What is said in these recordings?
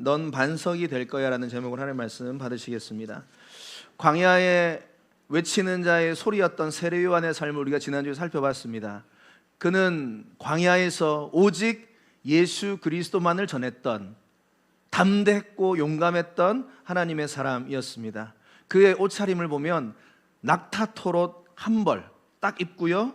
넌 반석이 될 거야 라는 제목으로 하나님의 말씀 받으시겠습니다. 광야에 외치는 자의 소리였던 세례 요한의 삶을 우리가 지난주에 살펴봤습니다. 그는 광야에서 오직 예수 그리스도만을 전했던 담대했고 용감했던 하나님의 사람이었습니다. 그의 옷차림을 보면 낙타토롯 한 벌 딱 입고요,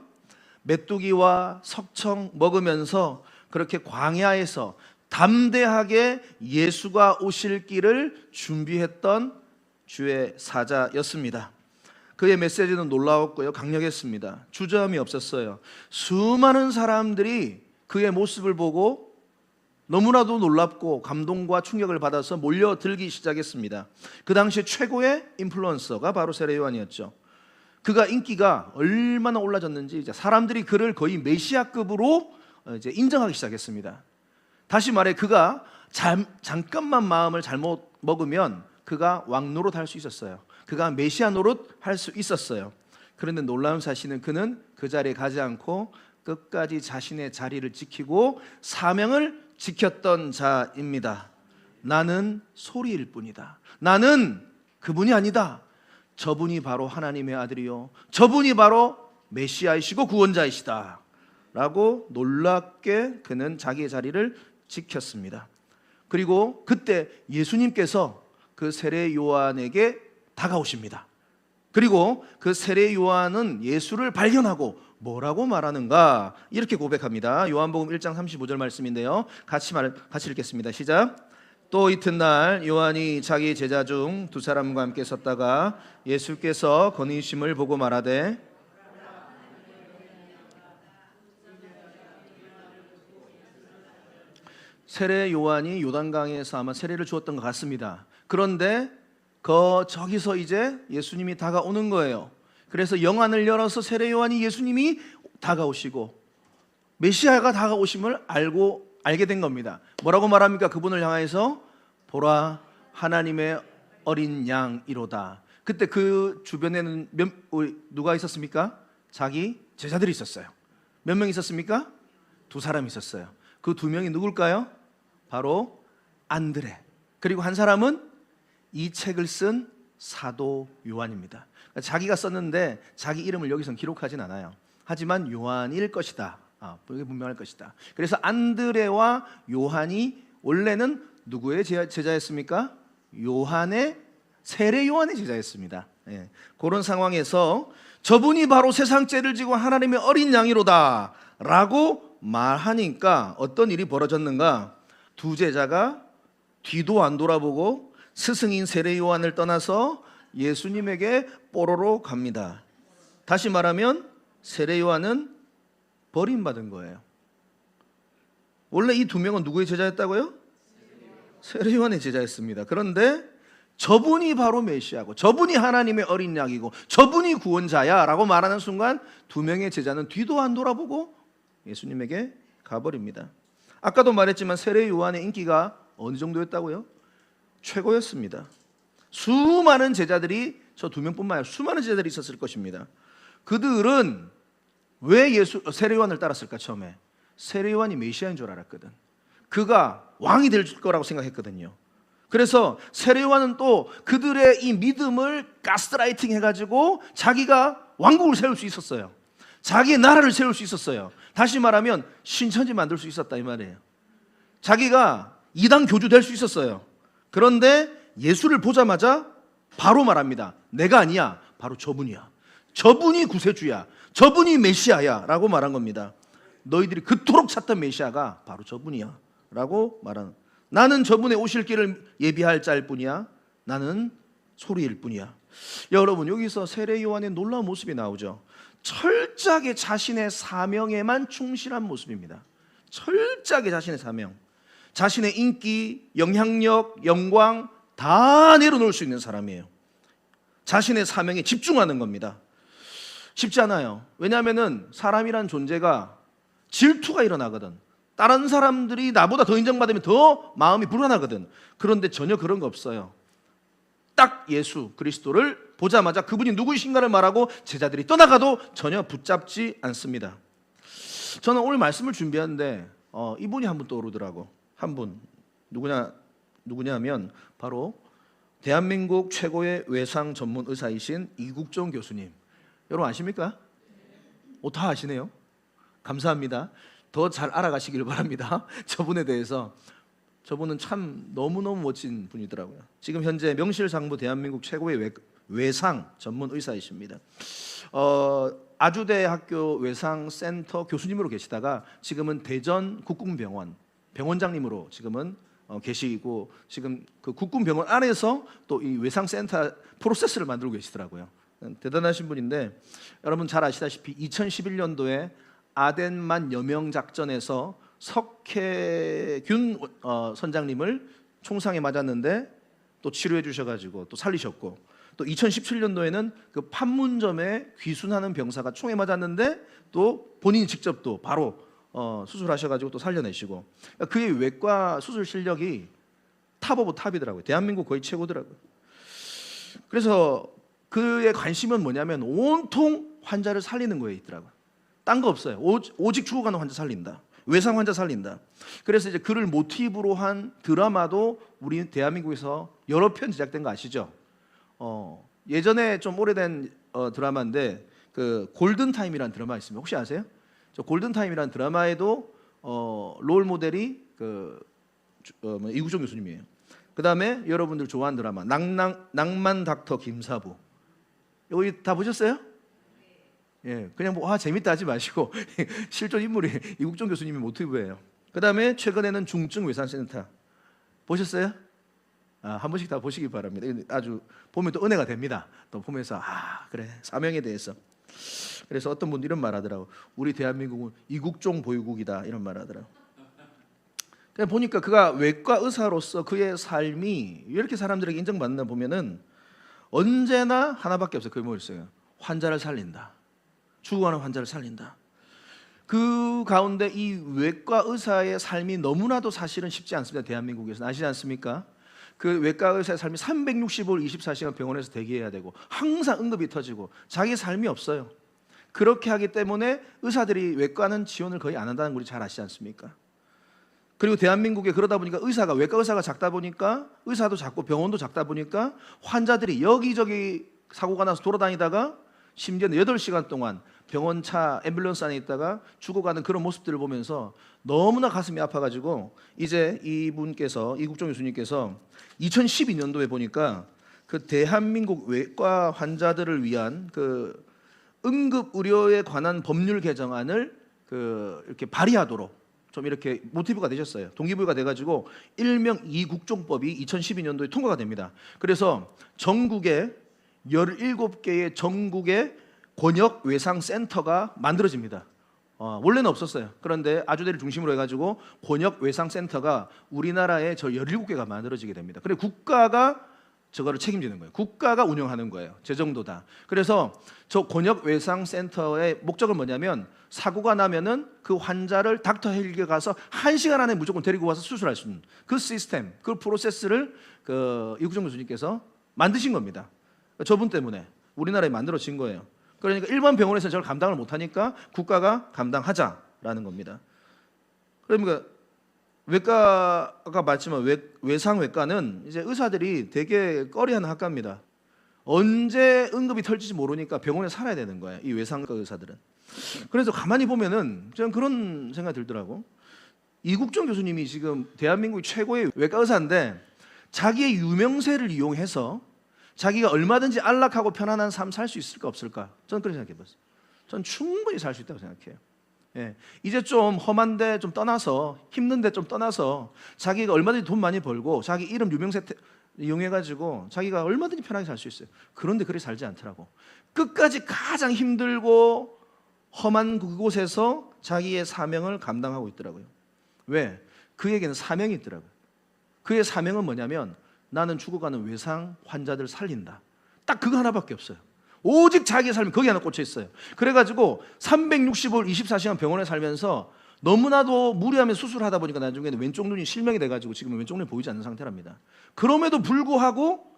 메뚜기와 석청 먹으면서 그렇게 광야에서 담대하게 예수가 오실 길을 준비했던 주의 사자였습니다. 그의 메시지는 놀라웠고요, 강력했습니다. 주저함이 없었어요. 수많은 사람들이 그의 모습을 보고 너무나도 놀랍고 감동과 충격을 받아서 몰려들기 시작했습니다. 그 당시 최고의 인플루언서가 바로 세례 요한이었죠. 그가 인기가 얼마나 올라졌는지 이제 사람들이 그를 거의 메시아급으로 이제 인정하기 시작했습니다. 다시 말해 그가 잠깐만 마음을 잘못 먹으면 그가 왕 노릇 할 수 있었어요. 그가 메시아 노릇 할 수 있었어요. 그런데 놀라운 사실은 그는 그 자리에 가지 않고 끝까지 자신의 자리를 지키고 사명을 지켰던 자입니다. 나는 소리일 뿐이다. 나는 그분이 아니다. 저분이 바로 하나님의 아들이요, 저분이 바로 메시아이시고 구원자이시다 라고 놀랍게 그는 자기의 자리를 지켰습니다. 그리고 그때 예수님께서 그 세례 요한에게 다가오십니다. 그리고 그 세례 요한은 예수를 발견하고 뭐라고 말하는가, 이렇게 고백합니다. 요한복음 1장 35절 말씀인데요, 같이 읽겠습니다. 시작. 또 이튿날 요한이 자기 제자 중 두 사람과 함께 섰다가 예수께서 거니심을 보고 말하되, 세례 요한이 요단강에서 아마 세례를 주었던 것 같습니다. 그런데 저기서 이제 예수님이 다가오는 거예요. 그래서 영안을 열어서 세례 요한이 예수님이 다가오시고 메시아가 다가오심을 알게 된 겁니다. 뭐라고 말합니까? 그분을 향해서 보라 하나님의 어린 양이로다. 그때 그 주변에는 누가 있었습니까? 자기 제자들이 있었어요. 몇 명 있었습니까? 두 사람 있었어요. 그 두 명이 누굴까요? 바로 안드레, 그리고 한 사람은 이 책을 쓴 사도 요한입니다. 자기가 썼는데 자기 이름을 여기선 기록하진 않아요. 하지만 요한일 것이다, 분명할 것이다. 그래서 안드레와 요한이 원래는 누구의 제자였습니까? 세례 요한의 제자였습니다. 그런 상황에서 저분이 바로 세상 죄를 지고 하나님의 어린 양이로다 라고 말하니까 어떤 일이 벌어졌는가? 두 제자가 뒤도 안 돌아보고 스승인 세례 요한을 떠나서 예수님에게 뽀로로 갑니다. 다시 말하면 세례 요한은 버림받은 거예요. 원래 이 두 명은 누구의 제자였다고요? 세례 요한의 제자였습니다. 그런데 저분이 바로 메시아고 저분이 하나님의 어린 양이고 저분이 구원자야 라고 말하는 순간 두 명의 제자는 뒤도 안 돌아보고 예수님에게 가버립니다. 아까도 말했지만 세례 요한의 인기가 어느 정도였다고요? 최고였습니다. 수많은 제자들이, 저 두 명뿐만 아니라 수많은 제자들이 있었을 것입니다. 그들은 왜 세례 요한을 따랐을까? 처음에 세례 요한이 메시아인 줄 알았거든. 그가 왕이 될 거라고 생각했거든요. 그래서 세례 요한은 또 그들의 이 믿음을 가스라이팅 해가지고 자기가 왕국을 세울 수 있었어요. 자기의 나라를 세울 수 있었어요. 다시 말하면 신천지 만들 수 있었다 이 말이에요. 자기가 이단 교주 될 수 있었어요. 그런데 예수를 보자마자 바로 말합니다. 내가 아니야, 바로 저분이야. 저분이 구세주야, 저분이 메시아야 라고 말한 겁니다. 너희들이 그토록 찾던 메시아가 바로 저분이야 라고 말하는, 나는 저분의 오실 길을 예비할 자일 뿐이야. 나는 소리일 뿐이야. 여러분, 여기서 세례 요한의 놀라운 모습이 나오죠. 철저하게 자신의 사명에만 충실한 모습입니다. 철저하게 자신의 사명, 자신의 인기, 영향력, 영광 다 내려놓을 수 있는 사람이에요. 자신의 사명에 집중하는 겁니다. 쉽지 않아요. 왜냐하면 사람이란 존재가 질투가 일어나거든. 다른 사람들이 나보다 더 인정받으면 더 마음이 불안하거든. 그런데 전혀 그런 거 없어요. 딱 예수 그리스도를 보자마자 그분이 누구이신가를 말하고 제자들이 떠나가도 전혀 붙잡지 않습니다. 저는 오늘 말씀을 준비하는데 이분이 한 분 떠오르더라고. 한 분, 누구냐 누구냐면 바로 대한민국 최고의 외상 전문 의사이신 이국종 교수님. 여러분 아십니까? 다 아시네요. 감사합니다. 더 잘 알아가시길 바랍니다. 저분에 대해서. 저분은 참 너무너무 멋진 분이더라고요. 지금 현재 명실상부 대한민국 최고의 외상 전문 의사이십니다. 아주대학교 외상센터 교수님으로 계시다가 지금은 대전 국군병원 병원장님으로 지금은 계시고, 지금 그 국군병원 안에서 또 이 외상센터 프로세스를 만들고 계시더라고요. 대단하신 분인데, 여러분 잘 아시다시피 2011년도에 아덴만 여명 작전에서 석혜균 선장님을 총상에 맞았는데 또 치료해 주셔가지고 또 살리셨고, 또 2017년도에는 그 판문점에 귀순하는 병사가 총에 맞았는데 또 본인이 직접 또 바로 수술하셔가지고 또 살려내시고, 그의 외과 수술 실력이 탑 오브 탑이더라고요. 대한민국 거의 최고더라고요. 그래서 그의 관심은 뭐냐면 온통 환자를 살리는 거에 있더라고요. 딴 거 없어요. 오직 죽어가는 환자 살린다, 외상 환자 살린다. 그래서 이제 그를 모티브로 한 드라마도 우리 대한민국에서 여러 편 제작된 거 아시죠? 예전에 좀 오래된 드라마인데 그 골든 타임이라는 드라마 있습니다. 혹시 아세요? 저 골든 타임이라는 드라마에도 롤 모델이 이구종 교수님이에요. 그 다음에 여러분들 좋아하는 드라마 낭만 닥터 김사부, 여기 다 보셨어요? 예, 그냥 재밌다 하지 마시고 실존 인물이 이국종 교수님이 모티브예요. 그 다음에 최근에는 중증 외상센터 보셨어요? 한 번씩 다 보시기 바랍니다. 아주 보면 또 은혜가 됩니다. 또 보면서 그래, 사명에 대해서. 그래서 어떤 분들 이런 말 하더라고. 우리 대한민국은 이국종 보유국이다, 이런 말 하더라고. 그냥 보니까 그가 외과 의사로서 그의 삶이 이렇게 사람들에게 인정받는다 보면은 언제나 하나밖에 없어요. 그게 뭐였어요? 환자를 살린다, 죽어가는 환자를 살린다. 그 가운데 이 외과 의사의 삶이 너무나도 사실은 쉽지 않습니다. 대한민국에서 아시지 않습니까? 그 외과 의사의 삶이 365일 24시간 병원에서 대기해야 되고 항상 응급이 터지고 자기 삶이 없어요. 그렇게 하기 때문에 의사들이 외과는 지원을 거의 안 한다는 걸 우리 잘 아시지 않습니까? 그리고 대한민국에 그러다 보니까 외과 의사가 작다 보니까, 의사도 작고 병원도 작다 보니까 환자들이 여기저기 사고가 나서 돌아다니다가 심지어는 8시간 동안 병원차 앰뷸런스 안에 있다가 죽어가는 그런 모습들을 보면서 너무나 가슴이 아파가지고, 이제 이분께서, 이국종 교수님께서 2012년도에 보니까 그 대한민국 외과 환자들을 위한 그 응급 의료에 관한 법률 개정안을 이렇게 발의하도록 좀 이렇게 모티브가 되셨어요. 동기부여가 돼가지고 일명 이국종법이 2012년도에 통과가 됩니다. 그래서 전국에 17개의 전국의 권역 외상센터가 만들어집니다. 원래는 없었어요. 그런데 아주대를 중심으로 해가지고 권역 외상센터가 우리나라에 저 17개가 만들어지게 됩니다. 그래 국가가 저거를 책임지는 거예요. 국가가 운영하는 거예요. 제 정도다. 그래서 저 권역 외상센터의 목적은 뭐냐면, 사고가 나면은 그 환자를 닥터 헬기에 가서 1시간 안에 무조건 데리고 와서 수술할 수 있는 그 시스템, 그 프로세스를 이국종 교수님께서 만드신 겁니다. 저분 때문에 우리나라에 만들어진 거예요. 그러니까 일반 병원에서 저걸 감당을 못하니까 국가가 감당하자라는 겁니다. 그러니까 외과가 맞지만 외상외과는 이제 의사들이 되게 꺼리하는 학과입니다. 언제 응급이 터질지 모르니까 병원에 살아야 되는 거예요, 이 외상외과 의사들은. 그래서 가만히 보면은 저는 그런 생각이 들더라고. 이국종 교수님이 지금 대한민국 최고의 외과 의사인데 자기의 유명세를 이용해서 자기가 얼마든지 안락하고 편안한 삶 살 수 있을까 없을까? 저는 그렇게 생각해봤어요. 저는 충분히 살 수 있다고 생각해요. 예. 이제 좀 험한데 좀 떠나서, 힘든데 좀 떠나서 자기가 얼마든지 돈 많이 벌고 자기 이름 유명세 이용해가지고 자기가 얼마든지 편하게 살 수 있어요. 그런데 그렇게 살지 않더라고. 끝까지 가장 힘들고 험한 그곳에서 자기의 사명을 감당하고 있더라고요. 왜? 그에게는 사명이 있더라고요. 그의 사명은 뭐냐면, 나는 죽어가는 외상 환자들 살린다. 딱 그거 하나밖에 없어요. 오직 자기의 삶이 거기 하나 꽂혀 있어요. 그래가지고 365일 24시간 병원에 살면서 너무나도 무리하면 수술하다 보니까 나중에는 왼쪽 눈이 실명이 돼가지고 지금 왼쪽 눈이 보이지 않는 상태랍니다. 그럼에도 불구하고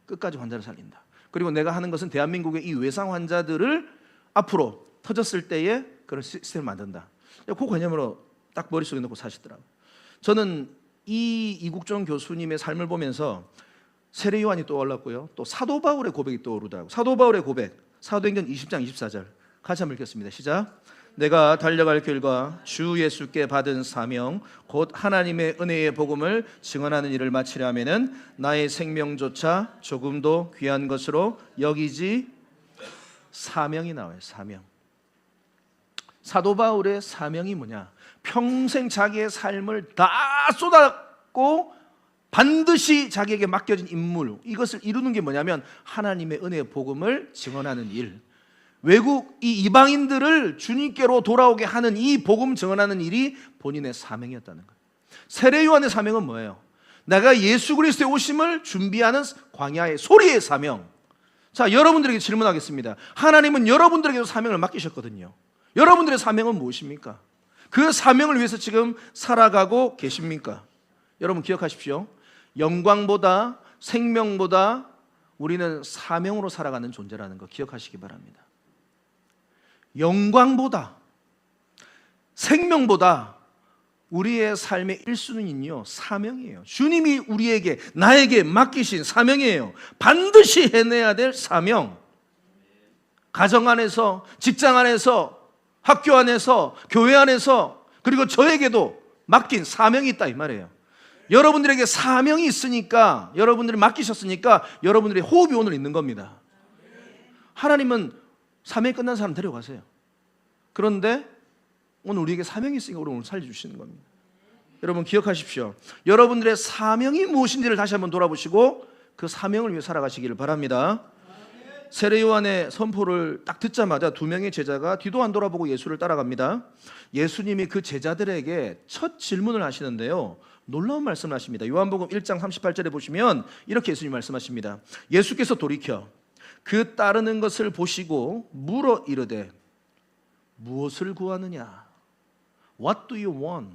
끝까지 환자를 살린다. 그리고 내가 하는 것은 대한민국의 이 외상 환자들을 앞으로 터졌을 때에 그런 시스템을 만든다. 그 개념으로 딱 머릿속에 넣고 사시더라고요. 저는 이 이국종 교수님의 삶을 보면서 세례 요한이 떠올랐고요. 또 사도 바울의 고백이 떠오르더라고요. 사도 바울의 고백, 사도행전 20장 24절 같이 한번 읽겠습니다. 시작. 내가 달려갈 길과 주 예수께 받은 사명 곧 하나님의 은혜의 복음을 증언하는 일을 마치려면은 나의 생명조차 조금도 귀한 것으로 여기지. 사명이 나와요. 사명. 사도 바울의 사명이 뭐냐? 평생 자기의 삶을 다 쏟았고 반드시 자기에게 맡겨진 임무, 이것을 이루는 게 뭐냐면 하나님의 은혜의 복음을 증언하는 일. 외국 이 이방인들을 주님께로 돌아오게 하는 이 복음 증언하는 일이 본인의 사명이었다는 거예요. 세례 요한의 사명은 뭐예요? 내가 예수 그리스도의 오심을 준비하는 광야의 소리의 사명. 자, 여러분들에게 질문하겠습니다. 하나님은 여러분들에게도 사명을 맡기셨거든요. 여러분들의 사명은 무엇입니까? 그 사명을 위해서 지금 살아가고 계십니까? 여러분 기억하십시오. 영광보다 생명보다 우리는 사명으로 살아가는 존재라는 거 기억하시기 바랍니다. 영광보다 생명보다 우리의 삶의 1순위는요 사명이에요. 주님이 우리에게 나에게 맡기신 사명이에요. 반드시 해내야 될 사명. 가정 안에서, 직장 안에서, 학교 안에서, 교회 안에서, 그리고 저에게도 맡긴 사명이 있다 이 말이에요. 여러분들에게 사명이 있으니까, 여러분들이 맡기셨으니까 여러분들의 호흡이 오늘 있는 겁니다. 하나님은 사명이 끝난 사람 데려가세요. 그런데 오늘 우리에게 사명이 있으니까 우리 오늘 살려주시는 겁니다. 여러분 기억하십시오. 여러분들의 사명이 무엇인지를 다시 한번 돌아보시고 그 사명을 위해 살아가시기를 바랍니다. 세례 요한의 선포를 딱 듣자마자 두 명의 제자가 뒤도 안 돌아보고 예수를 따라갑니다. 예수님이 그 제자들에게 첫 질문을 하시는데요, 놀라운 말씀을 하십니다. 요한복음 1장 38절에 보시면 이렇게 예수님이 말씀하십니다. 예수께서 돌이켜 그 따르는 것을 보시고 물어 이르되 무엇을 구하느냐? What do you want?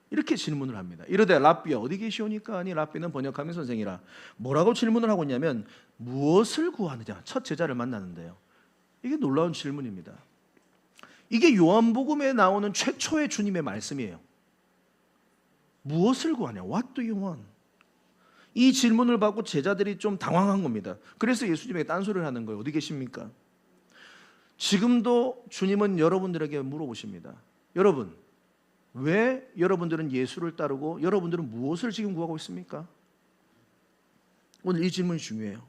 이렇게 질문을 합니다. 이르되 랍비야 어디 계시오니까? 아니 랍비는 번역하면 선생이라. 뭐라고 질문을 하고 있냐면 무엇을 구하느냐? 첫 제자를 만나는데요. 이게 놀라운 질문입니다. 이게 요한복음에 나오는 최초의 주님의 말씀이에요. 무엇을 구하냐? What do you want? 이 질문을 받고 제자들이 좀 당황한 겁니다. 그래서 예수님에게 딴소리를 하는 거예요. 어디 계십니까? 지금도 주님은 여러분들에게 물어보십니다. 여러분, 왜 여러분들은 예수를 따르고 여러분들은 무엇을 지금 구하고 있습니까? 오늘 이 질문이 중요해요.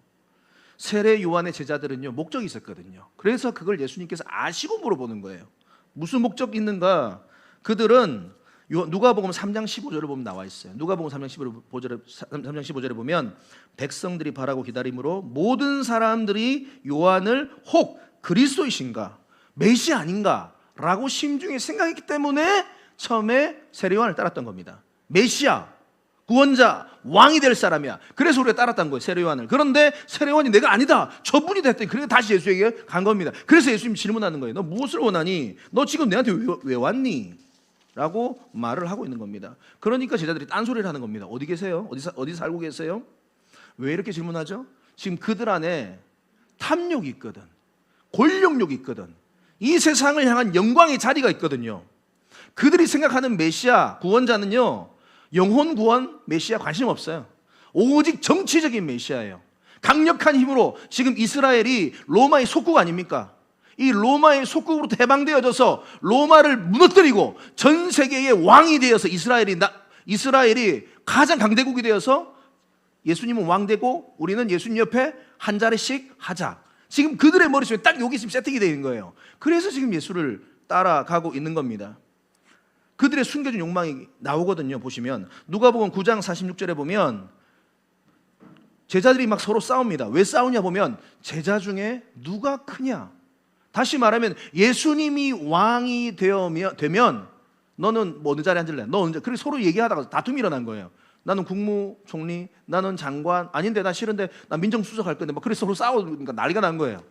세례 요한의 제자들은요 목적이 있었거든요. 그래서 그걸 예수님께서 아시고 물어보는 거예요. 무슨 목적이 있는가? 그들은 누가복음 3장 15절을 보면 나와 있어요. 누가복음 3장 15절에 보면 백성들이 바라고 기다림으로 모든 사람들이 요한을 혹 그리스도이신가 메시아 아닌가 라고 심중에 생각했기 때문에 처음에 세례 요한을 따랐던 겁니다. 메시아, 구원자, 왕이 될 사람이야. 그래서 우리가 따랐던 거예요, 세례 요한을. 그런데 세례 요한이 내가 아니다, 저분이다 했더니 그러니까 다시 예수에게 간 겁니다. 그래서 예수님이 질문하는 거예요. 너 무엇을 원하니? 너 지금 내한테 왜 왔니? 라고 말을 하고 있는 겁니다. 그러니까 제자들이 딴소리를 하는 겁니다. 어디 계세요? 어디 살고 계세요? 왜 이렇게 질문하죠? 지금 그들 안에 탐욕이 있거든, 권력욕이 있거든, 이 세상을 향한 영광의 자리가 있거든요. 그들이 생각하는 메시아, 구원자는요 영혼 구원 메시아 관심 없어요. 오직 정치적인 메시아예요. 강력한 힘으로 지금 이스라엘이 로마의 속국 아닙니까? 이 로마의 속국으로부터 해방되어져서 로마를 무너뜨리고 전 세계의 왕이 되어서 이스라엘이 가장 강대국이 되어서 예수님은 왕 되고 우리는 예수님 옆에 한 자리씩 하자. 지금 그들의 머릿속에 딱 여기 지금 세팅이 되어 있는 거예요. 그래서 지금 예수를 따라가고 있는 겁니다. 그들의 숨겨진 욕망이 나오거든요. 보시면 누가복음 9장 46절에 보면 제자들이 막 서로 싸웁니다. 왜 싸우냐 보면 제자 중에 누가 크냐? 다시 말하면 예수님이 왕이 되면 너는 뭐 어느 자리에 앉을래? 너 언제? 그렇게 서로 얘기하다가 다툼이 일어난 거예요. 나는 국무총리, 나는 장관, 아닌데 나 싫은데 나 민정수석 할 건데 막 그래서 서로 싸우니까 난리가 난 거예요.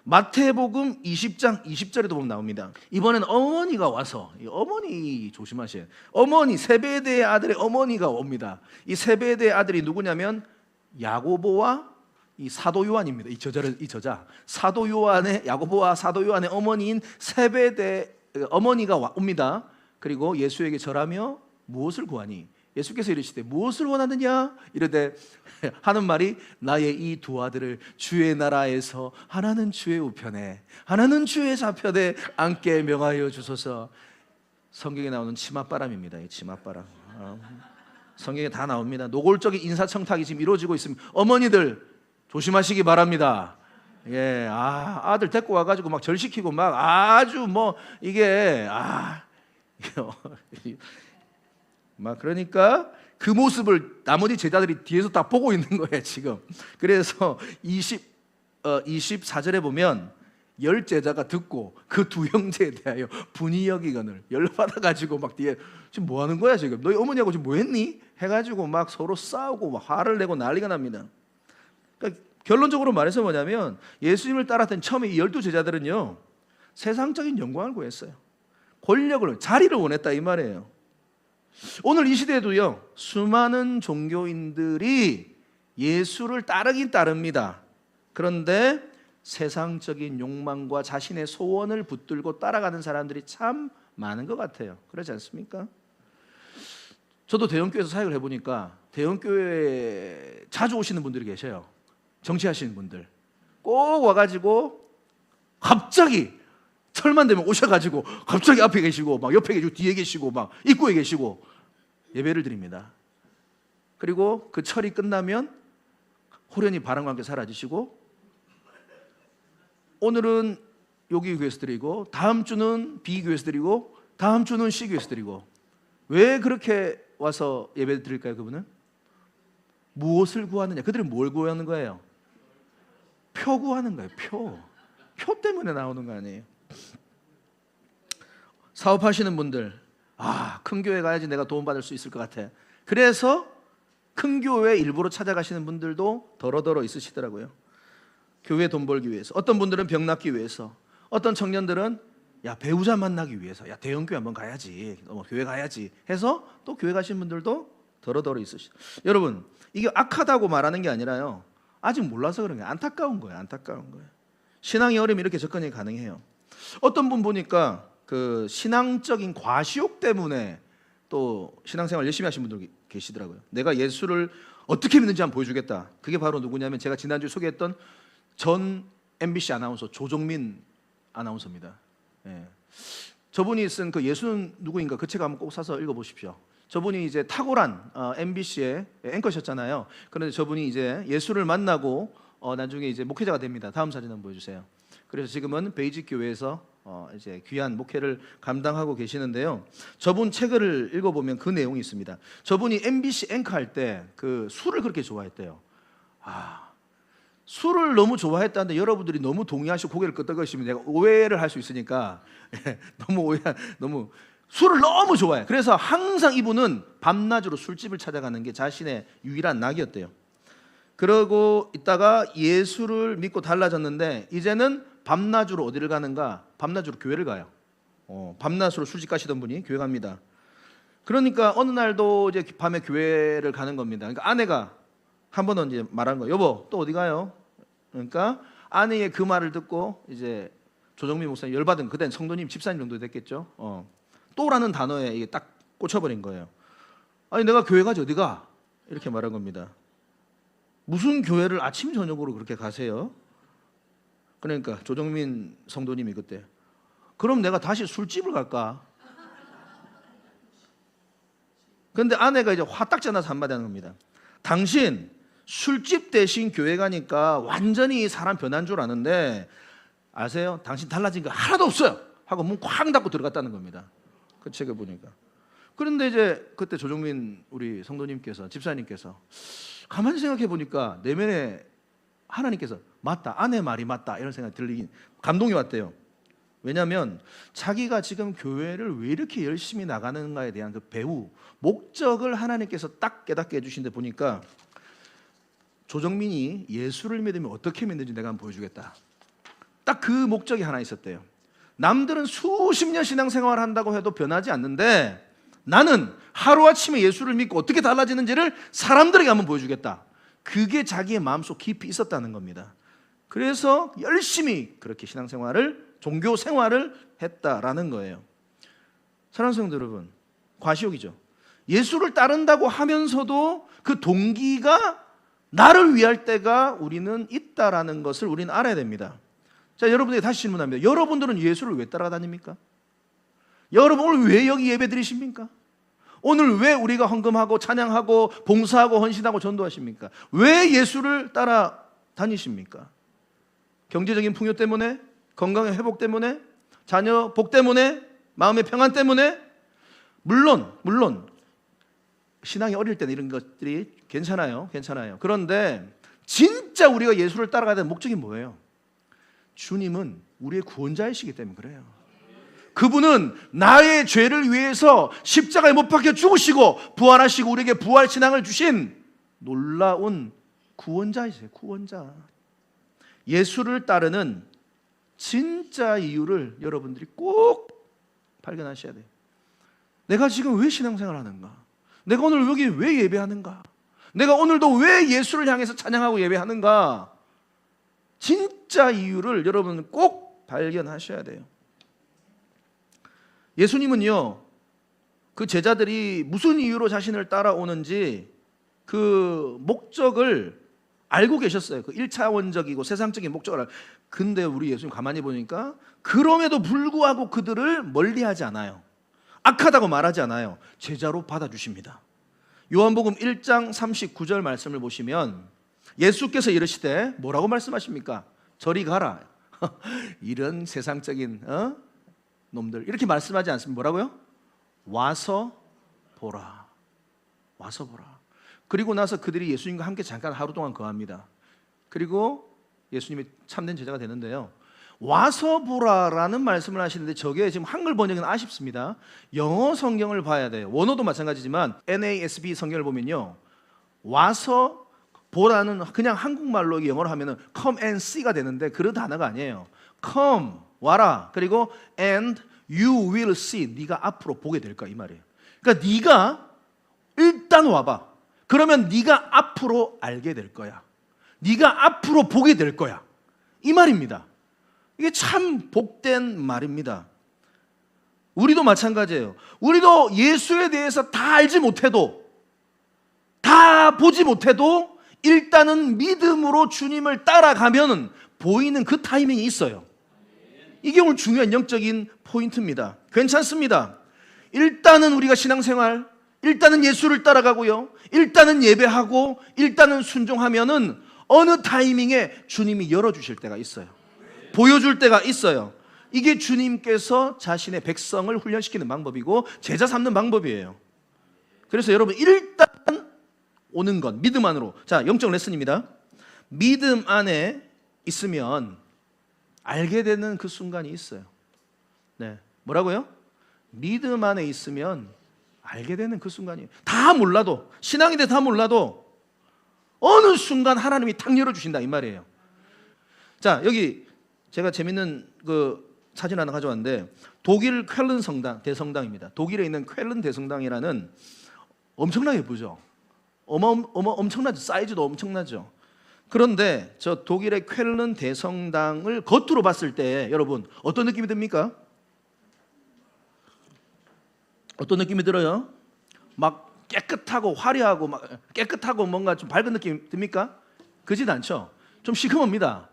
마태복음 20장 20절에도 보면 나옵니다. 이번엔 어머니가 와서, 어머니 조심하세요. 어머니, 세베대의 아들의 어머니가 옵니다. 이 세베대의 아들이 누구냐면 야고보와 이 사도 요한입니다. 이 저자 사도 요한의, 야고보와 사도 요한의 어머니인 세베대 어머니가 옵니다. 그리고 예수에게 절하며 무엇을 구하니? 예수께서 이르시되 무엇을 원하느냐 이르되 하는 말이 나의 이 두 아들을 주의 나라에서 하나는 주의 우편에 하나는 주의 좌편에 앉게 명하여 주소서. 성경에 나오는 치맛바람입니다. 이 치맛바람. 성경에 다 나옵니다. 노골적인 인사청탁이 지금 이루어지고 있습니다. 어머니들 조심하시기 바랍니다. 예, 아들 데리고 와가지고 막 절시키고 막 아주 뭐 이게 막 그러니까 그 모습을 나머지 제자들이 뒤에서 다 보고 있는 거예요 지금. 그래서 24절에 보면 10제자가 듣고 그 두 형제에 대하여 분이 여기거늘 열받아가지고 막 뒤에 지금 뭐 하는 거야 지금 너희 어머니하고 지금 뭐 했니? 해가지고 막 서로 싸우고 막 화를 내고 난리가 납니다. 그러니까 결론적으로 말해서 뭐냐면 예수님을 따랐던 처음에 이 12제자들은요 세상적인 영광을 구했어요. 권력을, 자리를 원했다 이 말이에요. 오늘 이 시대에도요 수많은 종교인들이 예수를 따르긴 따릅니다. 그런데 세상적인 욕망과 자신의 소원을 붙들고 따라가는 사람들이 참 많은 것 같아요. 그렇지 않습니까? 저도 대형교회에서 사역을 해보니까 대형교회에 자주 오시는 분들이 계셔요. 정치하시는 분들 꼭 와가지고 갑자기 철만 되면 오셔가지고 갑자기 앞에 계시고 막 옆에 계시고 뒤에 계시고 막 입구에 계시고 예배를 드립니다. 그리고 그 철이 끝나면 호련히 바람과 함께 사라지시고 오늘은 여기 교회에서 드리고 다음 주는 B 교회에서 드리고 다음 주는 C 교회에서 드리고. 왜 그렇게 와서 예배 드릴까요? 그분은 무엇을 구하느냐? 그들은 뭘 구하는 거예요? 표 구하는 거예요. 표 때문에 나오는 거 아니에요? 사업하시는 분들 큰 교회 가야지 내가 도움받을 수 있을 것 같아. 그래서 큰 교회 일부러 찾아가시는 분들도 더러더러 있으시더라고요. 교회 돈 벌기 위해서. 어떤 분들은 병 낫기 위해서. 어떤 청년들은 야 배우자 만나기 위해서 야 대형교회 한번 가야지 교회 가야지 해서 또 교회 가신 분들도 더러더러 있으시죠. 여러분 이게 악하다고 말하는 게 아니라요 아직 몰라서 그런 게 안타까운 거예요. 안타까운 거예요. 신앙의 어려움이 이렇게 접근이 가능해요. 어떤 분 보니까 그 신앙적인 과시욕 때문에 또 신앙생활 열심히 하신 분들 계시더라고요. 내가 예수를 어떻게 믿는지 한번 보여주겠다. 그게 바로 누구냐면 제가 지난주에 소개했던 전 MBC 아나운서 조정민 아나운서입니다. 예. 저분이 쓴 그 예수는 누구인가 그 책 한번 꼭 사서 읽어보십시오. 저분이 이제 탁월한 MBC의 앵커셨잖아요. 그런데 저분이 이제 예수를 만나고 나중에 이제 목회자가 됩니다. 다음 사진 한번 보여주세요. 그래서 지금은 베이직 교회에서 이제 귀한 목회를 감당하고 계시는데요. 저분 책을 읽어보면 그 내용이 있습니다. 저분이 MBC 앵커 할 때 그 술을 그렇게 좋아했대요. 술을 너무 좋아했다는데 여러분들이 너무 동의하시고 고개를 끄덕이시면 내가 오해를 할 수 있으니까 너무 술을 너무 좋아해. 그래서 항상 이분은 밤낮으로 술집을 찾아가는 게 자신의 유일한 낙이었대요. 그러고 있다가 예수를 믿고 달라졌는데 이제는 밤낮으로 어디를 가는가? 밤낮으로 교회를 가요. 밤낮으로 술집 가시던 분이 교회 갑니다. 그러니까 어느 날도 이제 밤에 교회를 가는 겁니다. 그러니까 아내가 한 번은 이제 말한 거예요. 여보, 또 어디 가요? 그러니까 아내의 그 말을 듣고 이제 조정민 목사님 열받은, 그땐 성도님 집사님 정도 됐겠죠. 또라는 단어에 이게 딱 꽂혀버린 거예요. 아니 내가 교회 가지 어디 가? 이렇게 말한 겁니다. 무슨 교회를 아침 저녁으로 그렇게 가세요? 그러니까 조정민 성도님이 그때 그럼 내가 다시 술집을 갈까? 그런데 아내가 이제 화딱지 나서 한마디 하는 겁니다. 당신 술집 대신 교회 가니까 완전히 사람 변한 줄 아는데 아세요? 당신 달라진 거 하나도 없어요 하고 문 쾅 닫고 들어갔다는 겁니다. 그 책을 보니까. 그런데 이제 그때 조정민 우리 성도님께서, 집사님께서 가만히 생각해 보니까 내면에 하나님께서 맞다, 아내 말이 맞다 이런 생각이 들리긴, 감동이 왔대요. 왜냐하면 자기가 지금 교회를 왜 이렇게 열심히 나가는가에 대한 그 배우, 목적을 하나님께서 딱 깨닫게 해주신 데 보니까 조정민이 예수를 믿으면 어떻게 믿는지 내가 한번 보여주겠다. 딱 그 목적이 하나 있었대요. 남들은 수십 년 신앙생활을 한다고 해도 변하지 않는데 나는 하루아침에 예수를 믿고 어떻게 달라지는지를 사람들에게 한번 보여주겠다. 그게 자기의 마음속 깊이 있었다는 겁니다. 그래서 열심히 그렇게 신앙생활을, 종교생활을 했다라는 거예요. 사랑하는 성도 여러분, 과시욕이죠. 예수를 따른다고 하면서도 그 동기가 나를 위할 때가 우리는 있다라는 것을 우리는 알아야 됩니다. 자, 여러분에게 다시 질문합니다. 여러분들은 예수를 왜 따라다닙니까? 여러분 오늘 왜 여기 예배 드리십니까? 오늘 왜 우리가 헌금하고 찬양하고 봉사하고 헌신하고 전도하십니까? 왜 예수를 따라다니십니까? 경제적인 풍요 때문에? 건강의 회복 때문에? 자녀 복 때문에? 마음의 평안 때문에? 물론 신앙이 어릴 때는 이런 것들이 괜찮아요. 그런데 진짜 우리가 예수를 따라가야 되는 목적이 뭐예요? 주님은 우리의 구원자이시기 때문에 그래요. 그분은 나의 죄를 위해서 십자가에 못 박혀 죽으시고 부활하시고 우리에게 부활 신앙을 주신 놀라운 구원자이세요. 구원자. 예수를 따르는 진짜 이유를 여러분들이 꼭 발견하셔야 돼요. 내가 지금 왜 신앙생활 하는가? 내가 오늘 여기 왜 예배하는가? 내가 오늘도 왜 예수를 향해서 찬양하고 예배하는가? 진짜 이유를 여러분 꼭 발견하셔야 돼요. 예수님은요, 그 제자들이 무슨 이유로 자신을 따라오는지 그 목적을 알고 계셨어요. 그 1차원적이고 세상적인 목적을. 근데 우리 예수님 가만히 보니까 그럼에도 불구하고 그들을 멀리하지 않아요. 악하다고 말하지 않아요. 제자로 받아주십니다. 요한복음 1장 39절 말씀을 보시면 예수께서 이르시되 뭐라고 말씀하십니까? 저리 가라. 이런 세상적인 놈들 이렇게 말씀하지 않습니다. 뭐라고요? 와서 보라. 와서 보라. 그리고 나서 그들이 예수님과 함께 잠깐 하루 동안 거합니다. 그리고 예수님이 참된 제자가 되는데요. 와서 보라라는 말씀을 하시는데 저게 지금 한글 번역은 아쉽습니다. 영어 성경을 봐야 돼요. 원어도 마찬가지지만 NASB 성경을 보면요, 와서 보라는 그냥 한국말로 영어로 하면은 come and see가 되는데 그런 단어가 아니에요. come 와라. 그리고 and you will see. 네가 앞으로 보게 될 거야 이 말이에요. 그러니까 네가 일단 와봐. 그러면 네가 앞으로 알게 될 거야. 네가 앞으로 보게 될 거야. 이 말입니다. 이게 참 복된 말입니다. 우리도 마찬가지예요. 우리도 예수에 대해서 다 알지 못해도, 다 보지 못해도 일단은 믿음으로 주님을 따라가면 보이는 그 타이밍이 있어요. 이게 오늘 중요한 영적인 포인트입니다. 괜찮습니다. 일단은 우리가 신앙생활, 일단은 예수를 따라가고요, 일단은 예배하고, 일단은 순종하면은 어느 타이밍에 주님이 열어주실 때가 있어요. 보여줄 때가 있어요. 이게 주님께서 자신의 백성을 훈련시키는 방법이고 제자 삼는 방법이에요. 그래서 여러분 일단 오는 것, 믿음 안으로. 자, 영적 레슨입니다. 믿음 안에 있으면 알게 되는 그 순간이 있어요. 네, 뭐라고요? 믿음 안에 있으면 알게 되는 그 순간이에요. 다 몰라도, 신앙인데 다 몰라도 어느 순간 하나님이 탁 열어주신다 이 말이에요. 자, 여기 제가 재밌는 그 사진 하나 가져왔는데 독일 쾰른 성당, 대성당입니다. 독일에 있는 쾰른 대성당이라는 엄청나게 예쁘죠. 엄청나죠. 사이즈도 엄청나죠. 그런데 저 독일의 쾰른 대성당을 겉으로 봤을 때 여러분 어떤 느낌이 듭니까? 어떤 느낌이 들어요? 막 깨끗하고 화려하고 막 깨끗하고 뭔가 좀 밝은 느낌 듭니까? 그렇진 않죠. 좀 시커멉니다.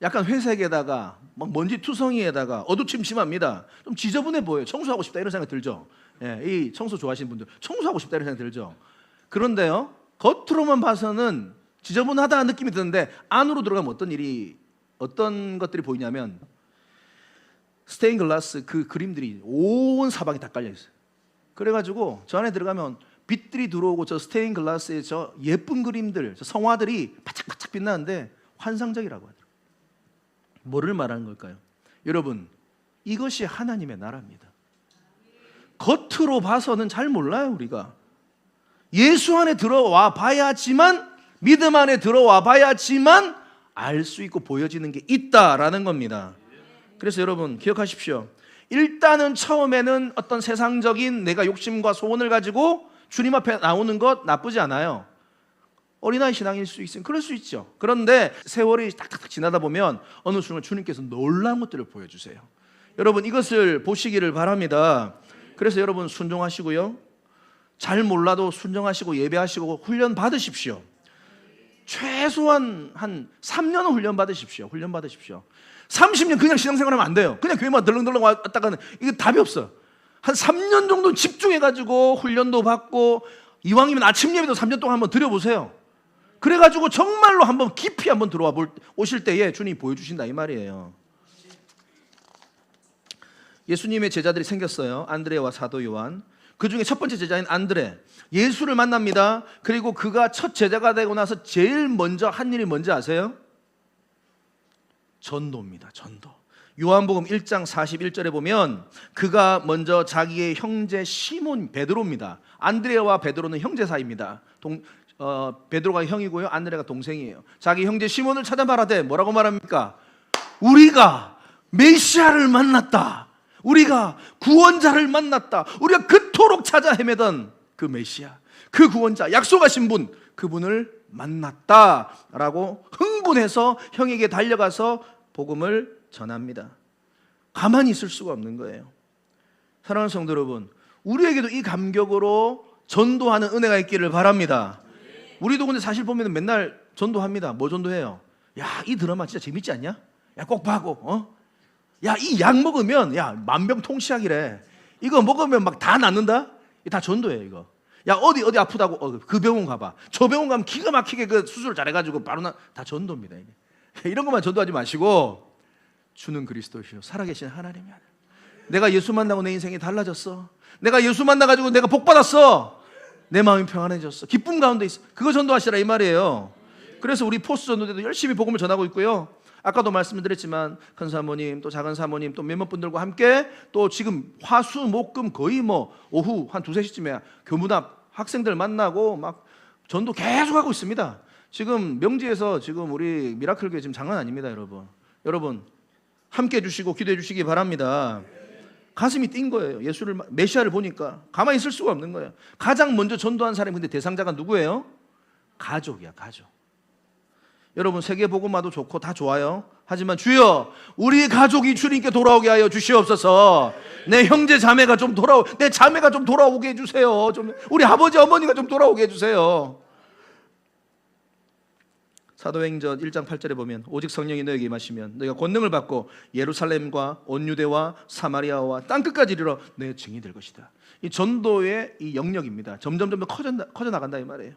약간 회색에다가 막 먼지 투성이에다가 어두침침합니다. 좀 지저분해 보여요. 청소하고 싶다 이런 생각 들죠. 예, 이 청소 좋아하시는 분들 청소하고 싶다 이런 생각 들죠. 그런데요, 겉으로만 봐서는 지저분하다는 느낌이 드는데 안으로 들어가면 어떤 것들이 보이냐면 스테인 글라스 그 그림들이 온 사방에 다 깔려 있어요. 그래가지고 저 안에 들어가면 빛들이 들어오고 저 스테인 글라스의 저 예쁜 그림들, 저 성화들이 바짝바짝 빛나는데 환상적이라고 하더라고요. 뭐를 말하는 걸까요? 여러분, 이것이 하나님의 나라입니다. 겉으로 봐서는 잘 몰라요. 우리가 예수 안에 들어와 봐야지만, 믿음 안에 들어와 봐야지만 알 수 있고 보여지는 게 있다라는 겁니다. 그래서 여러분 기억하십시오. 일단은 처음에는 어떤 세상적인 내가 욕심과 소원을 가지고 주님 앞에 나오는 것 나쁘지 않아요. 어린아이 신앙일 수 있으면 그럴 수 있죠. 그런데 세월이 딱딱딱 지나다 보면 어느 순간 주님께서 놀라운 것들을 보여주세요. 여러분 이것을 보시기를 바랍니다. 그래서 여러분 순종하시고요, 잘 몰라도 순종하시고 예배하시고 훈련 받으십시오. 최소한 한 3년은 훈련 받으십시오. 훈련 받으십시오. 30년 그냥 신앙생활하면 안 돼요. 그냥 교회만 덜렁덜렁 왔다가는 이게 답이 없어. 한 3년 정도 집중해가지고 훈련도 받고, 이왕이면 아침 예배도 3년 동안 한번 드려보세요. 그래가지고 정말로 한번 깊이 한번 들어와 오실 때에 주님이 보여주신다 이 말이에요. 예수님의 제자들이 생겼어요. 안드레와 사도 요한. 그 중에 첫 번째 제자인 안드레, 예수를 만납니다. 그리고 그가 첫 제자가 되고 나서 제일 먼저 한 일이 뭔지 아세요? 전도입니다. 전도. 요한복음 1장 41절에 보면 그가 먼저 자기의 형제 시몬 베드로입니다. 안드레와 베드로는 형제 사이입니다. 베드로가 형이고요, 안드레가 동생이에요. 자기 형제 시몬을 찾아말하되 뭐라고 말합니까? 우리가 메시아를 만났다. 우리가 구원자를 만났다. 우리가 그토록 찾아 헤매던 그 메시아, 그 구원자, 약속하신 분, 그분을 만났다라고 흥분해서 형에게 달려가서 복음을 전합니다. 가만히 있을 수가 없는 거예요. 사랑하는 성도 여러분, 우리에게도 이 감격으로 전도하는 은혜가 있기를 바랍니다. 우리도 근데 사실 보면 맨날 전도합니다. 뭐 전도해요? 야, 이 드라마 진짜 재밌지 않냐? 야, 꼭 봐고. 야, 이 약 먹으면 야, 만병통치약이래. 이거 먹으면 막 다 낫는다? 다 전도예요, 이거. 야, 어디 아프다고 그 병원 가봐. 저 병원 가면 기가 막히게 그 수술 잘해가지고 바로 다 전도입니다. 이게. 이런 것만 전도하지 마시고 주는 그리스도시요 살아계신 하나님이 아니라. 내가 예수 만나고 내 인생이 달라졌어. 내가 예수 만나가지고 내가 복 받았어. 내 마음이 평안해졌어. 기쁨 가운데 있어. 그거 전도하시라 이 말이에요. 그래서 우리 포스 전도대도 열심히 복음을 전하고 있고요. 아까도 말씀을 드렸지만 큰 사모님 또 작은 사모님 또 몇몇 분들과 함께 또 지금 화수 목금 거의 뭐 오후 한 2, 3시쯤에 교문앞 학생들 만나고 막 전도 계속 하고 있습니다. 지금 명지에서 지금 우리 미라클 교회 지금 장난 아닙니다. 여러분 함께 해주시고 기도해 주시기 바랍니다. 가슴이 뛴 거예요. 예수를, 메시아를 보니까 가만히 있을 수가 없는 거예요. 가장 먼저 전도한 사람이 근데 대상자가 누구예요? 가족이야, 가족. 여러분 세계 복음화도 좋고 다 좋아요. 하지만 주여, 우리 가족이 주님께 돌아오게 하여 주시옵소서. 내 형제 자매가 좀 내 자매가 좀 돌아오게 해주세요. 좀 우리 아버지 어머니가 좀 돌아오게 해주세요. 사도행전 1장 8절에 보면 오직 성령이 너에게 임하시면 너희가 권능을 받고 예루살렘과 온 유대와 사마리아와 땅끝까지 이르러 내 증인이 될 것이다. 이 전도의 이 영역입니다. 점점 커져 나간다 이 말이에요.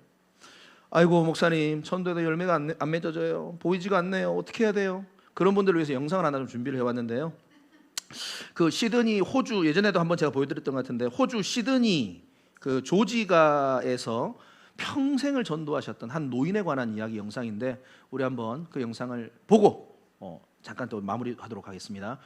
아이고 목사님, 전도에도 열매가 안 맺어져요. 보이지가 않네요. 어떻게 해야 돼요? 그런 분들을 위해서 영상을 하나 좀 준비를 해왔는데요. 그 시드니, 호주, 예전에도 한번 제가 보여드렸던 것 같은데, 호주 시드니 그 조지가에서 평생을 전도하셨던 한 노인에 관한 이야기 영상인데, 우리 한번 그 영상을 보고 잠깐 또 마무리하도록 하겠습니다.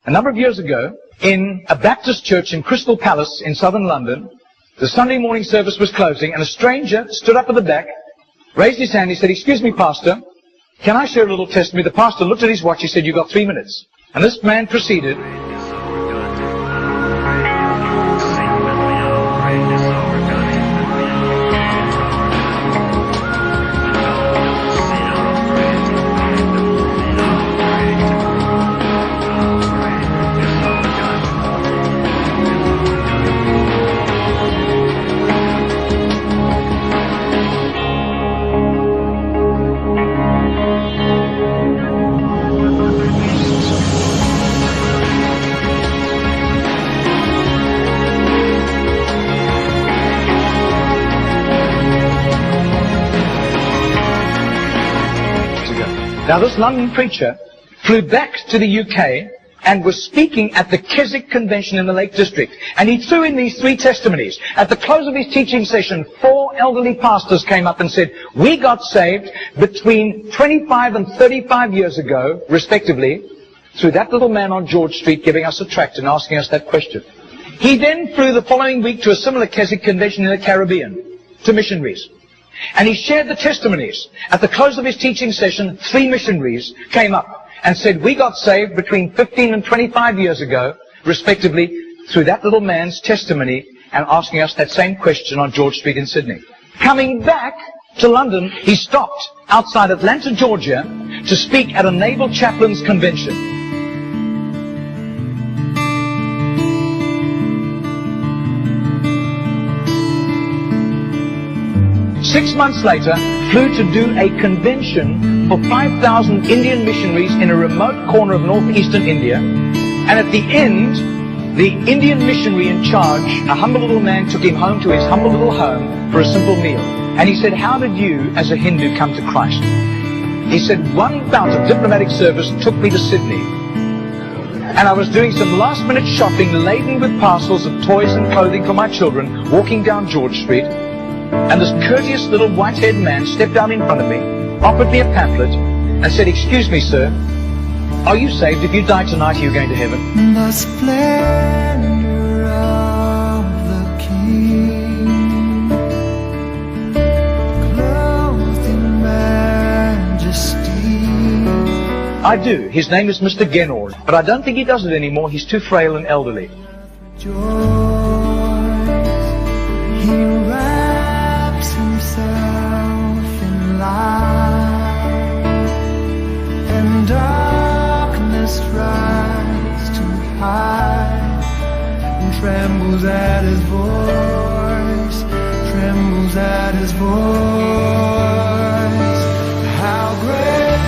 A number of years ago, in a Baptist church in Crystal Palace in southern London, the Sunday morning service was closing and a stranger stood up at the back, raised his hand, he said, "Excuse me, Pastor, can I share a little testimony?" The pastor looked at his watch, he said, "You've got 3 minutes." And this man proceeded. Now this London preacher flew back to the UK and was speaking at the Keswick Convention in the Lake District. And he threw in these 3 testimonies. At the close of his teaching session, 4 elderly pastors came up and said, we got saved between 25 and 35 years ago, respectively, through that little man on George Street giving us a tract and asking us that question. He then flew the following week to a similar Keswick Convention in the Caribbean, to missionaries. And he shared the testimonies. At the close of his teaching session, 3 missionaries came up and said, we got saved between 15 and 25 years ago, respectively, through that little man's testimony and asking us that same question on George Street in Sydney. Coming back to London, he stopped outside Atlanta, Georgia, to speak at a naval chaplains convention. 6 months later, flew to do a convention for 5,000 Indian missionaries in a remote corner of northeastern India. And at the end, the Indian missionary in charge, a humble little man, took him home to his humble little home for a simple meal. And he said, how did you, as a Hindu, come to Christ? He said, one bout of diplomatic service took me to Sydney. And I was doing some last-minute shopping laden with parcels of toys and clothing for my children, walking down George Street. And this courteous little white-haired man stepped down in front of me, offered me a pamphlet, and said, excuse me, sir, are you saved? If you die tonight, are you going to heaven? The splendor of the King, clothed in majesty. I do. His name is Mr. Genord, but I don't think he does it anymore. He's too frail and elderly. Joy, he wraps himself in light, and darkness rise too high, and trembles at his voice, trembles at his voice. How great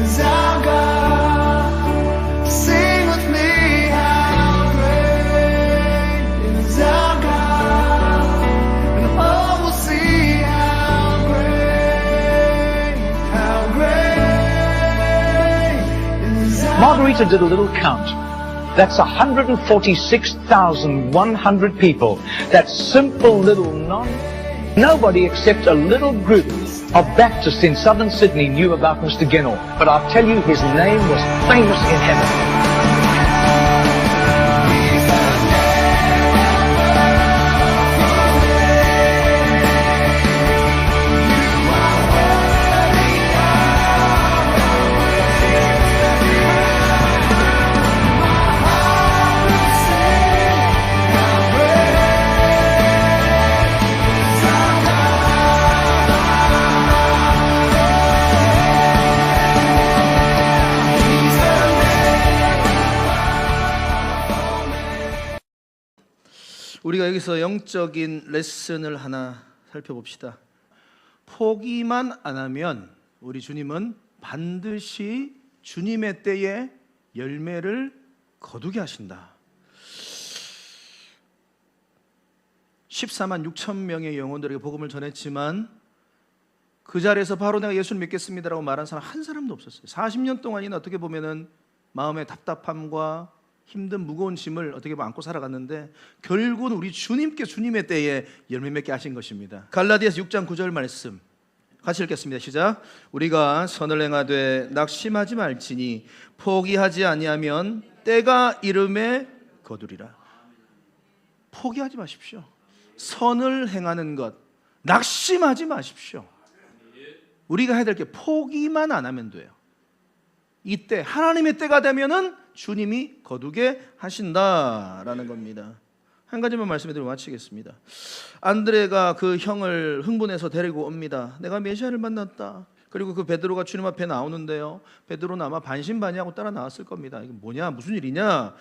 is our God? Sing with me, how great is our God? And all will see how great is our Margarita did a little count. That's 146,100 people. That simple little nobody except a little group of Baptists in southern Sydney knew about Mr. Genord. But I'll tell you, his name was famous in heaven. 우리가 여기서 영적인 레슨을 하나 살펴봅시다. 포기만 안 하면 우리 주님은 반드시 주님의 때에 열매를 거두게 하신다. 14만 6천 명의 영혼들에게 복음을 전했지만 그 자리에서 바로 내가 예수를 믿겠습니다라고 말한 사람 한 사람도 없었어요. 40년 동안이나 어떻게 보면은 마음의 답답함과 힘든 무거운 짐을 어떻게 보면 안고 살아갔는데 결국은 우리 주님께 주님의 때에 열매 맺게 하신 것입니다. 갈라디아서 6장 9절 말씀 같이 읽겠습니다. 시작. 우리가 선을 행하되 낙심하지 말지니 포기하지 아니하면 때가 이름에 거두리라. 포기하지 마십시오. 선을 행하는 것 낙심하지 마십시오. 우리가 해야 될 게 포기만 안 하면 돼요. 이때 하나님의 때가 되면은 주님이 거두게 하신다라는 겁니다. 한 가지만 말씀드리고 마치겠습니다. 안드레가 그 형을 흥분해서 데리고 옵니다. 내가 메시아를 만났다. 그리고 그 베드로가 주님 앞에 나오는데요. 베드로는 아마 반신반의하고 따라 나왔을 겁니다. 이게 뭐냐, 무슨 일이냐,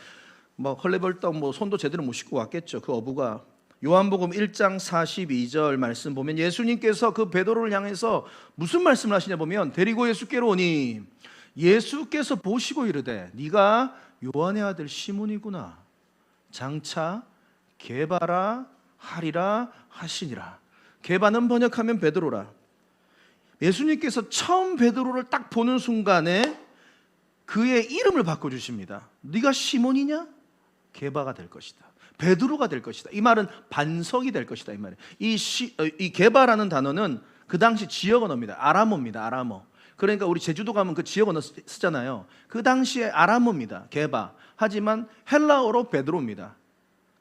뭐 헐레벌떡 뭐 손도 제대로 못 씻고 왔겠죠. 그 어부가. 요한복음 1장 42절 말씀 보면 예수님께서 그 베드로를 향해서 무슨 말씀을 하시냐 보면 데리고 예수께로 오니 예수께서 보시고 이르되 네가 요한의 아들 시몬이구나. 장차 게바라 하리라 하시니라. 게바는 번역하면 베드로라. 예수님께서 처음 베드로를 딱 보는 순간에 그의 이름을 바꿔주십니다. 네가 시몬이냐? 게바가 될 것이다. 베드로가 될 것이다. 이 말은 반석이 될 것이다. 이 말이에요. 이 게바라는 단어는 그 당시 지역 언어입니다. 아람어입니다. 아람어. 그러니까 우리 제주도 가면 그 지역 언어 쓰잖아요. 그 당시에 아람어입니다. 게바. 하지만 헬라어로 베드로입니다.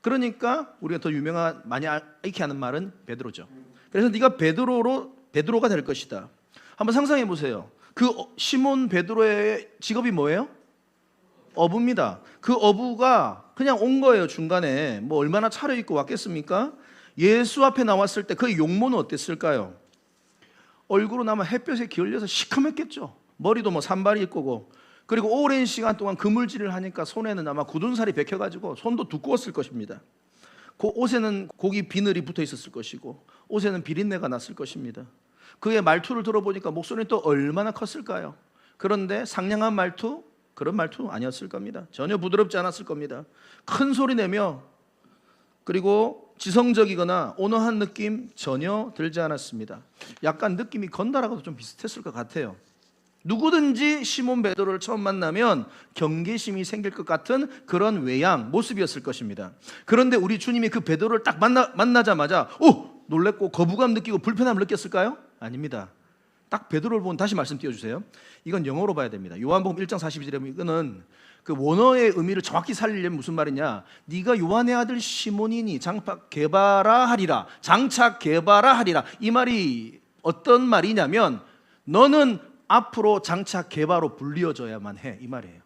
그러니까 우리가 더 유명한 많이 익히 하는 말은 베드로죠. 그래서 네가 베드로가 될 것이다. 한번 상상해 보세요. 그 시몬 베드로의 직업이 뭐예요? 어부입니다. 그 어부가 그냥 온 거예요. 중간에 뭐 얼마나 차려입고 왔겠습니까? 예수 앞에 나왔을 때 그의 용모는 어땠을까요? 얼굴은 아마 햇볕에 기울여서 시커멓겠죠. 머리도 뭐 산발일 거고, 그리고 오랜 시간 동안 그물질을 하니까 손에는 아마 굳은 살이 베껴가지고 손도 두꺼웠을 것입니다. 그 옷에는 고기 비늘이 붙어 있었을 것이고, 옷에는 비린내가 났을 것입니다. 그의 말투를 들어보니까 목소리는 또 얼마나 컸을까요? 그런데 상냥한 말투, 그런 말투 아니었을 겁니다. 전혀 부드럽지 않았을 겁니다. 큰 소리 내며, 그리고 지성적이거나 온화한 느낌 전혀 들지 않았습니다. 약간 느낌이 건달하고도 좀 비슷했을 것 같아요. 누구든지 시몬 베드로를 처음 만나면 경계심이 생길 것 같은 그런 외양, 모습이었을 것입니다. 그런데 우리 주님이 그 베드로를 딱 만나자마자 놀랬고 거부감 느끼고 불편함을 느꼈을까요? 아닙니다. 딱 베드로를 보면 다시 말씀 띄워주세요. 이건 영어로 봐야 됩니다. 요한복음 1장 42절에 이거는 그 원어의 의미를 정확히 살리려면 무슨 말이냐? 네가 요한의 아들 시몬이니 장차 게바라 하리라. 장차 게바라 하리라. 이 말이 어떤 말이냐면 너는 앞으로 장차 게바로 불리어져야만 해. 이 말이에요.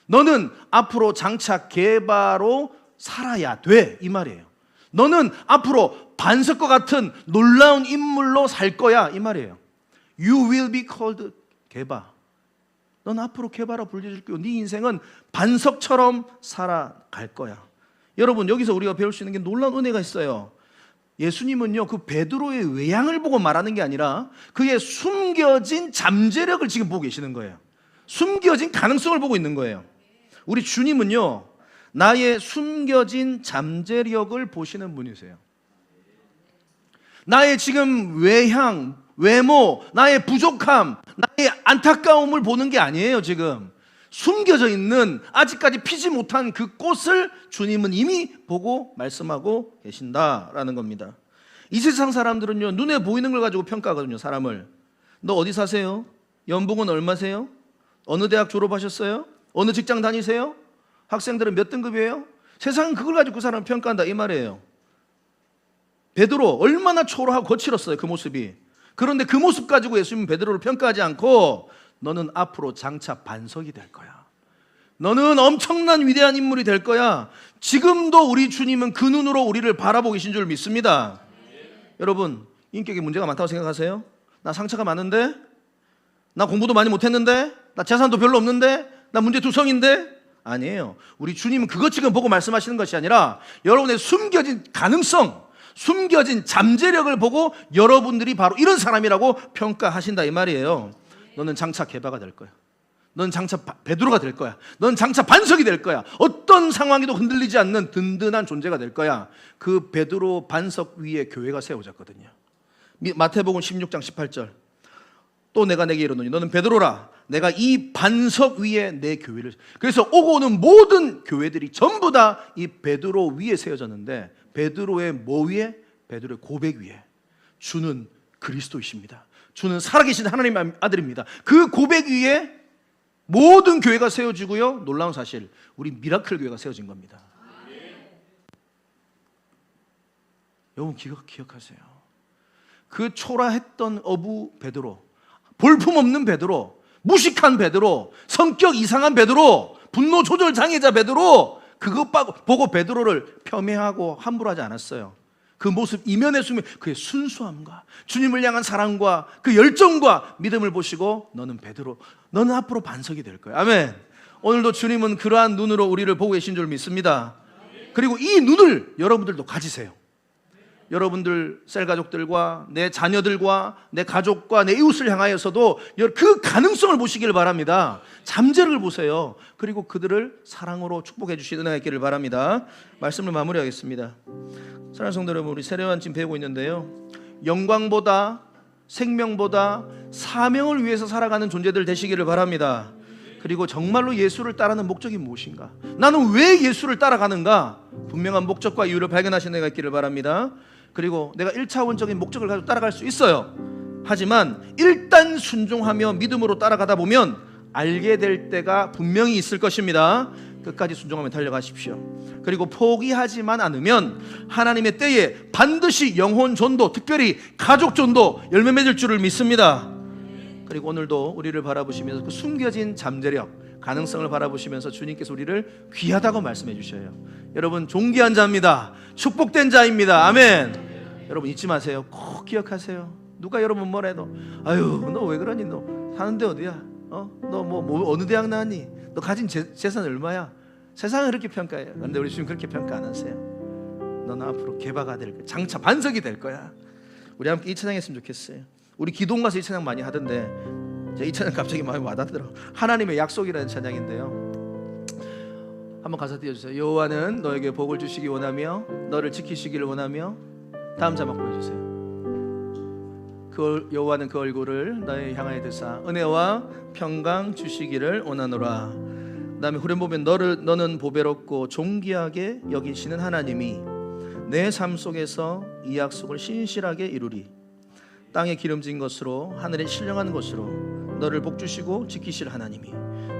너는 앞으로 장차 게바로 살아야 돼. 이 말이에요. 너는 앞으로 반석과 같은 놀라운 인물로 살 거야. 이 말이에요. You will be called 게바. 넌 앞으로 게바라 불려질 거고 네 인생은 반석처럼 살아갈 거야. 여러분, 여기서 우리가 배울 수 있는 게 놀라운 은혜가 있어요. 예수님은요, 그 베드로의 외양을 보고 말하는 게 아니라 그의 숨겨진 잠재력을 지금 보고 계시는 거예요. 숨겨진 가능성을 보고 있는 거예요. 우리 주님은요, 나의 숨겨진 잠재력을 보시는 분이세요. 나의 지금 외향, 외모, 나의 부족함, 나의 안타까움을 보는 게 아니에요. 지금 숨겨져 있는 아직까지 피지 못한 그 꽃을 주님은 이미 보고 말씀하고 계신다라는 겁니다. 이 세상 사람들은요, 눈에 보이는 걸 가지고 평가하거든요. 사람을. 너 어디 사세요? 연봉은 얼마세요? 어느 대학 졸업하셨어요? 어느 직장 다니세요? 학생들은 몇 등급이에요? 세상은 그걸 가지고 그 사람을 평가한다 이 말이에요. 베드로 얼마나 초라하고 거칠었어요. 그 모습이. 그런데 그 모습 가지고 예수님은 베드로를 평가하지 않고 너는 앞으로 장차 반석이 될 거야. 너는 엄청난 위대한 인물이 될 거야. 지금도 우리 주님은 그 눈으로 우리를 바라보고 계신 줄 믿습니다. 여러분, 인격에 문제가 많다고 생각하세요? 나 상처가 많은데? 나 공부도 많이 못했는데? 나 재산도 별로 없는데? 나 문제투성인데? 아니에요. 우리 주님은 그것 지금 보고 말씀하시는 것이 아니라 여러분의 숨겨진 가능성, 숨겨진 잠재력을 보고 여러분들이 바로 이런 사람이라고 평가하신다 이 말이에요. 너는 장차 게바가 될 거야. 넌 장차 베드로가 될 거야. 넌 장차 반석이 될 거야. 어떤 상황에도 흔들리지 않는 든든한 존재가 될 거야. 그 베드로 반석 위에 교회가 세워졌거든요. 마태복음 16장 18절. 또 내가 내게 이르노니 너는 베드로라. 내가 이 반석 위에 내 교회를. 그래서 오고 오는 모든 교회들이 전부 다 이 베드로 위에 세워졌는데, 베드로의 뭐 위에? 베드로의 고백 위에. 주는 그리스도이십니다. 주는 살아계신 하나님의 아들입니다. 그 고백 위에 모든 교회가 세워지고요, 놀라운 사실, 우리 미라클 교회가 세워진 겁니다. 여러분 기억하세요. 그 초라했던 어부 베드로, 볼품없는 베드로, 무식한 베드로, 성격 이상한 베드로, 분노 조절 장애자 베드로, 그것 보고 베드로를 폄훼하고 함부로 하지 않았어요. 그 모습 이면에 숨은 그의 순수함과 주님을 향한 사랑과 그 열정과 믿음을 보시고 너는 베드로, 너는 앞으로 반석이 될 거야. 아멘. 오늘도 주님은 그러한 눈으로 우리를 보고 계신 줄 믿습니다. 그리고 이 눈을 여러분들도 가지세요. 여러분들 셀가족들과 내 자녀들과 내 가족과 내 이웃을 향하여서도 그 가능성을 보시길 바랍니다. 잠재력을 보세요. 그리고 그들을 사랑으로 축복해 주시는 은혜가 있기를 바랍니다. 말씀을 마무리하겠습니다. 사랑하는 성도 여러분, 우리 세례요한 지금 배우고 있는데요, 영광보다 생명보다 사명을 위해서 살아가는 존재들 되시기를 바랍니다. 그리고 정말로 예수를 따르는 목적이 무엇인가? 나는 왜 예수를 따라가는가? 분명한 목적과 이유를 발견하시는 내가 있기를 바랍니다. 그리고 내가 1차원적인 목적을 가지고 따라갈 수 있어요. 하지만 일단 순종하며 믿음으로 따라가다 보면 알게 될 때가 분명히 있을 것입니다. 끝까지 순종하며 달려가십시오. 그리고 포기하지만 않으면 하나님의 때에 반드시 영혼 전도, 특별히 가족 전도 열매 맺을 줄을 믿습니다. 그리고 오늘도 우리를 바라보시면서 그 숨겨진 잠재력, 가능성을 바라보시면서 주님께서 우리를 귀하다고 말씀해 주셔요. 여러분 존귀한 자입니다. 축복된 자입니다. 아멘. 여러분 잊지 마세요. 꼭 기억하세요. 누가 여러분 뭐래도 아유 너 왜 그러니? 너 사는데 어디야? 너 뭐 어느 대학 나왔니? 너 가진 재산 얼마야? 세상은 그렇게 평가해요. 그런데 우리 주님 그렇게 평가 안 하세요. 너는 앞으로 개바가 될 거야. 장차 반석이 될 거야. 우리 함께 이 찬양 했으면 좋겠어요. 우리 기도원 가서 이 찬양 많이 하던데 이 찬양 갑자기 마음에 와닿더라고. 하나님의 약속이라는 찬양인데요. 한번 가사 띄워주세요. 여호와는 너에게 복을 주시기 원하며 너를 지키시기를 원하며, 다음 자막 보여주세요. 여호와는 그 얼굴을 너에 향하여 드사 은혜와 평강 주시기를 원하노라. 그 다음에 후렴 보면 너는 보배롭고 존귀하게 여기시는 하나님이 내 삶 속에서 이 약속을 신실하게 이루리. 땅에 기름진 것으로 하늘에 신령한 것으로 너를 복주시고 지키실 하나님이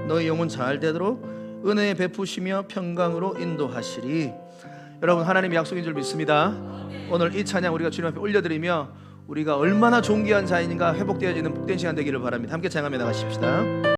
너의 영혼 잘 되도록 은혜 베푸시며 평강으로 인도하시리. 여러분 하나님의 약속인 줄 믿습니다. 오늘 이 찬양 우리가 주님 앞에 올려드리며 우리가 얼마나 존귀한 자인가 회복되어지는 복된 시간 되기를 바랍니다. 함께 찬양하며 나가십시다.